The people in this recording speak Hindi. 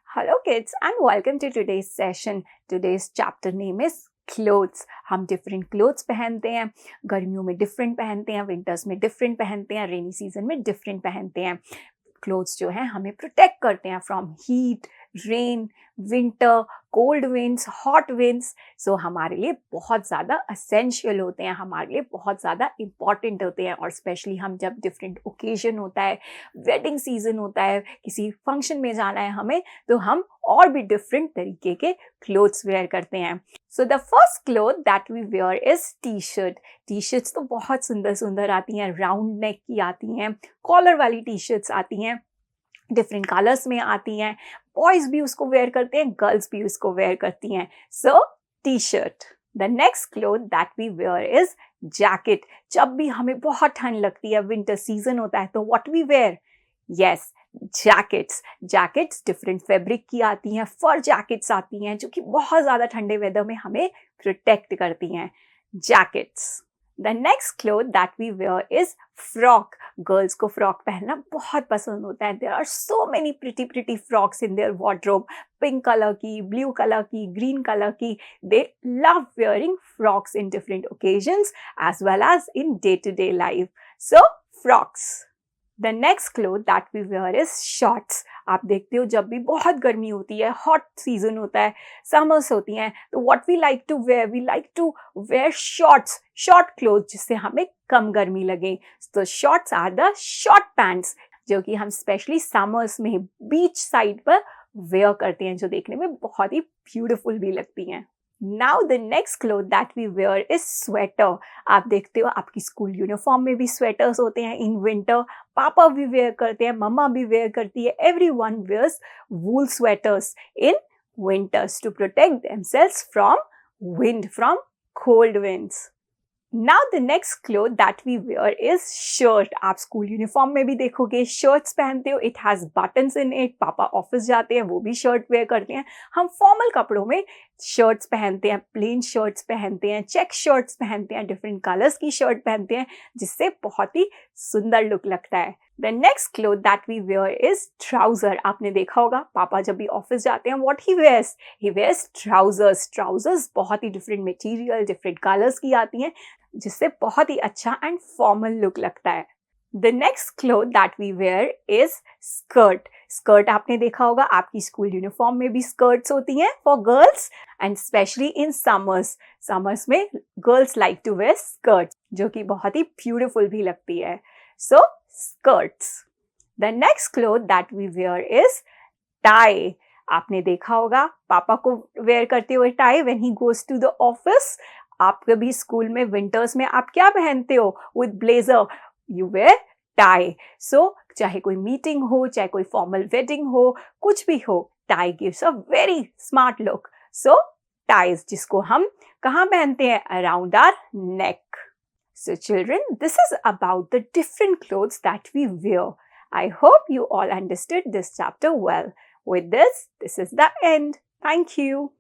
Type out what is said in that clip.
Hello kids and welcome to today's session. Today's chapter name is clothes. हम different clothes पहनते हैं, गर्मियों में different पहनते हैं, winters में different पहनते हैं, rainy season में different पहनते हैं. Clothes जो हैं हमें protect करते हैं from heat, rain, winter, cold winds, hot winds. So हमारे लिए बहुत ज़्यादा essential होते हैं, हमारे लिए बहुत ज़्यादा important होते हैं और especially हम जब different occasion होता है, wedding season होता है, किसी function में जाना है हमें, तो हम और भी different तरीके के clothes wear करते हैं. So the first cloth that we wear is t-shirt. T-shirts तो बहुत सुंदर सुंदर आती हैं, राउंड नेक की आती हैं, कॉलर वाली टी-शर्ट्स आती हैं, डिफरेंट कलर्स में आती हैं. बॉयज भी उसको वेयर करते हैं, गर्ल्स भी उसको वेयर करती हैं. So T shirt. The next cloth that we wear is jacket. जब भी हमें बहुत ठंड लगती है, विंटर सीजन होता है, तो what we wear? Yes, jackets. Jackets different fabric की आती हैं, फर जैकेट्स आती हैं जो कि बहुत ज़्यादा ठंडे वेदर में हमें प्रोटेक्ट करती हैं. Jackets. The next cloth that we wear is frock. Girls को frock पहनना बहुत पसंद होता है. There are so many pretty frocks in their wardrobe. Pink color की, blue color की, green color की. They love wearing frocks in different occasions as well as in day-to-day life. So, frocks. The next cloth that we wear is shorts. आप देखते हो जब भी बहुत गर्मी होती है, hot season होता है, summers होती हैं, तो what we like to wear? We like to wear shorts, short clothes जिससे हमें कम गर्मी लगे. So shorts are the short pants जो कि हम specially summers में beach side पर wear करते हैं, जो देखने में बहुत ही beautiful भी लगती हैं. Now the next cloth that we wear is sweater. आप देखते हो आपकी स्कूल यूनिफॉर्म में भी स्वेटर्स होते हैं इन विंटर. पापा भी वेयर करते हैं, मम्मा भी वेयर करती है. Everyone wears wool sweaters in winters to protect themselves from wind, from cold winds. Now the next cloth that we wear is shirt. आप स्कूल यूनिफॉर्म में भी देखोगे शर्ट्स पहनते हो. It has buttons in it. पापा ऑफिस जाते हैं, वो भी शर्ट वेयर करते हैं. हम फॉर्मल कपड़ों में शर्ट्स पहनते हैं, प्लेन शर्ट्स पहनते हैं, चेक शर्ट्स पहनते हैं, डिफरेंट कलर्स की शर्ट पहनते हैं, जिससे बहुत ही सुंदर लुक लगता है. The next cloth that we wear is trouser. आपने देखा होगा पापा जब भी ऑफिस जाते हैं, what he wears? He wears trousers. Trousers बहुत ही डिफरेंट मटेरियल, डिफरेंट कलर्स की आती हैं, जिससे बहुत ही अच्छा एंड फॉर्मल लुक लगता है. The next cloth that we wear is skirt. Skirt आपने देखा होगा, आपकी स्कूल यूनिफॉर्म में भी skirts होती हैं for girls and especially in summers. Summers में girls like to wear skirts, जो कि बहुत ही beautiful भी लगती है. So skirts. The next cloth that we wear is tie. आपने देखा होगा पापा को वेयर करते हुए tie when he goes to the office. आप कभी स्कूल में विंटर्स में आप क्या पहनते हो? With blazer you wear tie. So चाहे कोई मीटिंग हो, चाहे कोई फॉर्मल वेडिंग हो, कुछ भी हो, tie gives a very smart look. So ties जिसको हम कहाँ पहनते हैं? Around our neck. So children, this is about the different clothes that we wear. I hope you all understood this chapter well. With this is the end. Thank you.